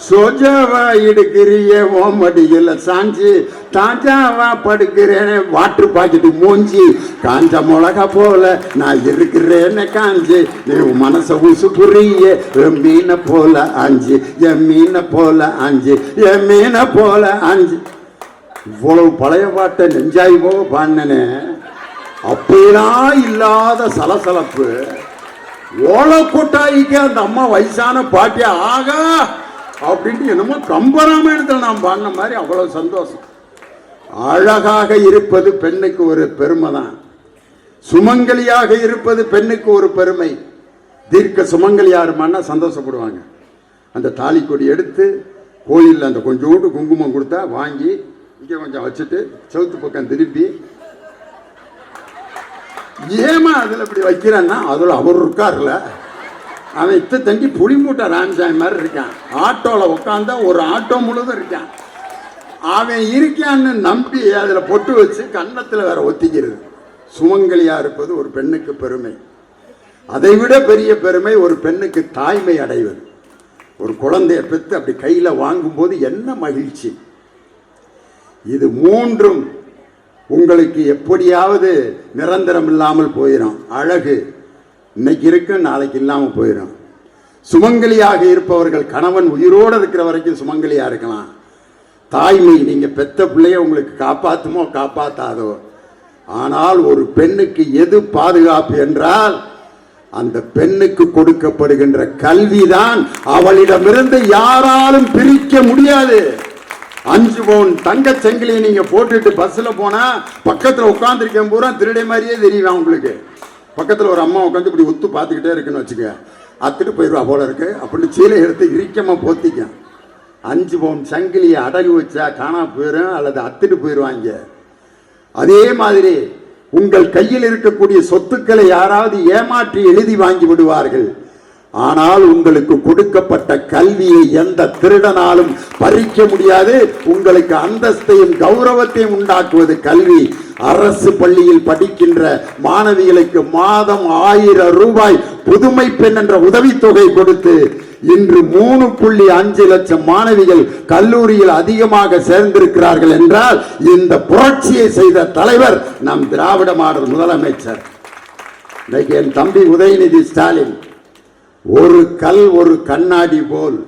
சோஜாவா இடுக்கிறிய ஓமடியில் சாஞ்சி, தாஜாவா படுக்கிறேன் வாட்டர் பாக்கெட்டு மூஞ்சி. காஞ்ச மிளகா போல நான் இருக்கிறேன்னு காஞ்சி, நீ மனச ஊசு புரிய என் மீனை போல அஞ்சு, என் மீனை போல அஞ்சு, என் மீனை போல அஞ்சு. இவ்வளவு பழைய பாட்டை நெஞ்சாய் போக பாடினே, அப்படியெல்லாம் இல்லாத சலசலப்பு. ஓலை கொட்டாய்க்கு அந்த அம்மா வயசான பாட்டிய ஆகா அப்படின்ட்டு என்னமோ கம்பராமாயணத்தில் நான் பாடின மாதிரி அவ்வளவு சந்தோஷம். அழகாக இருப்பது பெண்ணுக்கு ஒரு பெருமை தான். சுமங்கலியாக இருப்பது பெண்ணுக்கு ஒரு பெருமை. தீர்க்க சுமங்கலியாருமானா சந்தோஷப்படுவாங்க. அந்த தாலி கொடி எடுத்து கோயிலில் அந்த கொஞ்சோண்டு குங்குமம் கொடுத்தா வாங்கி இங்கே கொஞ்சம் வச்சுட்டு செவுத்து பக்கம் திருப்பி, ஏமா அதில் இப்படி வைக்கிறேன்னா அதில் அவர் இருக்கார்ல, அவன் இத்த தண்டி புளி மூட்டை ராமசாமி மாதிரி இருக்கான். ஆட்டோவில் உட்காந்தா ஒரு ஆட்டோ முழுதும் இருக்கான். அவன் இருக்கான்னு நம்பி அதில் பொட்டு வச்சு கன்னத்தில் வேற ஒத்திக்கிறது. சுமங்கலியா இருப்பது ஒரு பெண்ணுக்கு பெருமை. அதை விட பெரிய பெருமை ஒரு பெண்ணுக்கு தாய்மை அடைவது. ஒரு குழந்தைய பெற்று அப்படி கையில் வாங்கும்போது என்ன மகிழ்ச்சி. இது மூன்றும் உங்களுக்கு எப்படியாவது நிரந்தரம் இல்லாமல் போயிடும். அழகு இன்னைக்கு இருக்கு, நாளைக்கு இல்லாமல் போயிடும். சுமங்கலியாக இருப்பவர்கள் கணவன் உயிரோடு இருக்கிற வரைக்கும் சுமங்கலியா இருக்கலாம். தாய்மை, நீங்க பெத்த பிள்ளைய உங்களுக்கு காப்பாற்றுமோ காப்பாத்தாதோ, ஆனால் ஒரு பெண்ணுக்கு எது பாதுகாப்பு என்றால் அந்த பெண்ணுக்கு கொடுக்கப்படுகின்ற கல்விதான். அவளிடமிருந்து யாராலும் பிரிக்க முடியாது. 5 பவுன் தங்க செங்கிலியை நீங்க போட்டுட்டு பஸ்ல போனா பக்கத்துல உட்கார்ந்துருக்கேன் பூரா திருடை மாதிரியே தெரியும். உங்களுக்கு பக்கத்துல ஒரு அம்மா உட்காந்து இப்படி ஒத்து பார்த்துக்கிட்டே இருக்குன்னு வச்சுக்க, அத்துட்டு போயிடுவா போல இருக்கு அப்படின்னு சீலை எடுத்து இறுக்கமா போத்திக்க. 5 பவுன் சங்கிலியை அடகு வச்சா காணா போயிடும் அல்லது அத்துட்டு போயிடுவாங்க. அதே மாதிரி உங்கள் கையில் இருக்கக்கூடிய சொத்துக்களை யாராவது ஏமாற்றி எழுதி வாங்கி விடுவார்கள். ஆனால் உங்களுக்கு கொடுக்கப்பட்ட கல்வியை எந்த திருடனாலும் பறிக்க முடியாது. உங்களுக்கு அந்தஸ்தையும் கௌரவத்தையும் உண்டாக்குவது கல்வி. அரசு பள்ளியில் படிக்கின்ற மாணவிகளுக்கு மாதம் 1000 ரூபாய் புதுமை பெண் என்ற உதவித்தொகை கொடுத்து இன்று 3.5 லட்சம் மாணவிகள் கல்லூரியில் அதிகமாக சேர்ந்திருக்கிறார்கள் என்றால் இந்த புரட்சியை செய்த தலைவர் நம் திராவிட மாடல் முதலமைச்சர். இன்னைக்கு என் தம்பி உதயநிதி ஸ்டாலின் ஒரு கல் ஒரு கண்ணாடி போல்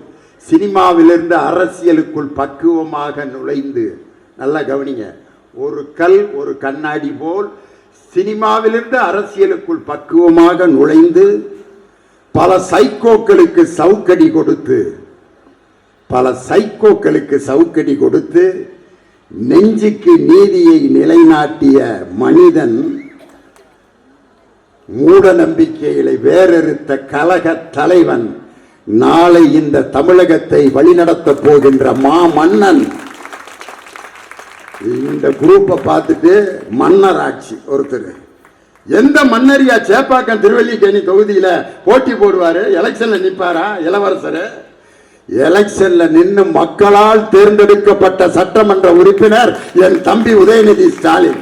சினிமாவிலிருந்து அரசியலுக்குள் பக்குவமாக நுழைந்து, நல்லா கவனிங்க, ஒரு கல் ஒரு கண்ணாடி போல் சினிமாவிலிருந்து அரசியலுக்குள் பக்குவமாக நுழைந்து பல சைக்கோக்களுக்கு சவுக்கடி கொடுத்து நெஞ்சுக்கு நீதியை நிலைநாட்டிய மனிதன், மூட நம்பிக்கைகளை வேறறுத்த கழக தலைவன், நாளை இந்த தமிழகத்தை வழிநடத்த போகின்ற மாமன்னன். இந்த குரூப்பை பார்த்துட்டு மன்னர் ஆட்சி ஒருத்தர் எந்த மன்னரியா சேப்பாக்கம் திருவல்லிக்கேணி தொகுதியில போட்டி போடுவாரு, எலெக்ஷன்ல நிப்பாரா இளவரசர்? எலெக்ஷன்ல நின்று மக்களால் தேர்ந்தெடுக்கப்பட்ட சட்டமன்ற உறுப்பினர் என் தம்பி உதயநிதி ஸ்டாலின்.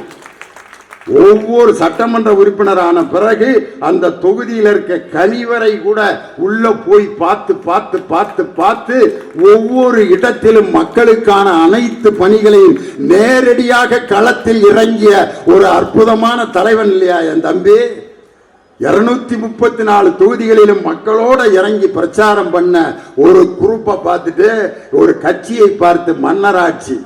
ஒவ்வொரு சட்டமன்ற உறுப்பினரான பிறகு அந்த தொகுதியில் இருக்க கழிவறை கூட உள்ள போய் பார்த்து ஒவ்வொரு இடத்திலும் மக்களுக்கான அனைத்து பணிகளையும் நேரடியாக களத்தில் இறங்கிய ஒரு அற்புதமான தலைவன் இல்லையா என் தம்பி? 234 தொகுதிகளிலும் மக்களோட இறங்கி பிரச்சாரம் பண்ண ஒரு குரூப்பை பார்த்துட்டு, ஒரு கட்சியை பார்த்து மன்னராட்சி.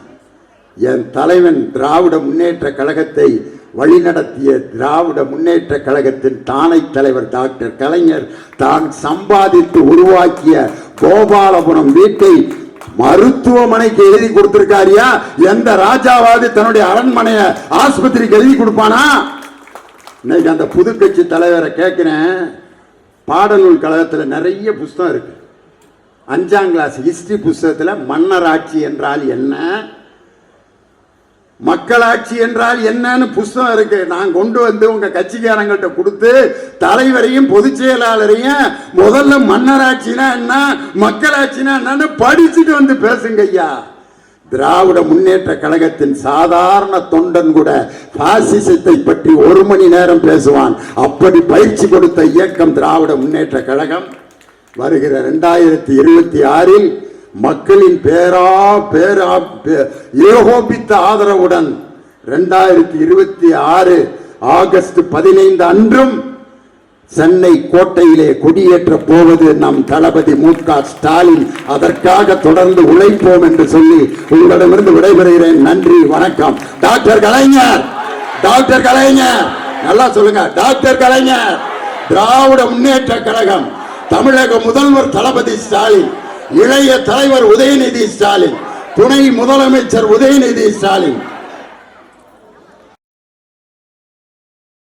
என் தலைவன் திராவிட முன்னேற்ற கழகத்தை வழிநடத்திய திராவிட முன்னேற்ற கழகத்தின் தானை தலைவர் டாக்டர் கலைஞர் தான் சம்பாதித்து உருவாக்கிய கோபாலபுரம் வீட்டை மருத்துவமனைக்கு எழுதி கொடுத்திருக்காரியா? எந்த ராஜாவாவது தன்னுடைய அரண்மனைய ஆஸ்பத்திரிக்கு எழுதி கொடுப்பானா? இன்னைக்கு அந்த புது கட்சி தலைவரை கேட்கிறேன். பாடநூல் கழகத்தில் நிறைய புஸ்தகம் இருக்கு. 5ஆம் கிளாஸ் ஹிஸ்டரி புஸ்தகத்தில் மன்னராட்சி என்றால் என்ன, மக்களாட்சி என்றால் என்னன்னு புஸ்தகம் இருக்கு. நான் கொண்டு வந்து உங்க கட்சிக்காரங்கள்ட்ட கொடுத்து தலைவரையும் பொதுச் செயலாளரையும் முதல்ல மன்னராட்சினா என்ன மக்களாட்சினா என்னன்னு படிச்சுட்டு வந்து பேசுங்க ஐயா. திராவிட முன்னேற்ற கழகத்தின் சாதாரண தொண்டன் கூட பாசிசத்தை பற்றி 1 மணி நேரம் பேசுவான். அப்படி பயிற்சி கொடுத்த இயக்கம் திராவிட முன்னேற்ற கழகம். வருகிற 2026 மக்களின் ஏகோபித்த சென்னை கோட்டையிலே கொடியேற்ற போவது நம் தளபதி மு.க. ஸ்டாலின். அதற்காக தொடர்ந்து உழைப்போம் என்று சொல்லி உங்களிடமிருந்து விடைபெறுகிறேன். நன்றி, வணக்கம். டாக்டர் கலைஞர், டாக்டர் கலைஞர், நல்லா சொல்லுங்க. டாக்டர் கலைஞர், திராவிட முன்னேற்ற கழகம், தமிழக முதல்வர் தளபதி ஸ்டாலின், இளைய தலைவர் உதயநிதி ஸ்டாலின், துணை முதலமைச்சர் உதயநிதி ஸ்டாலின்,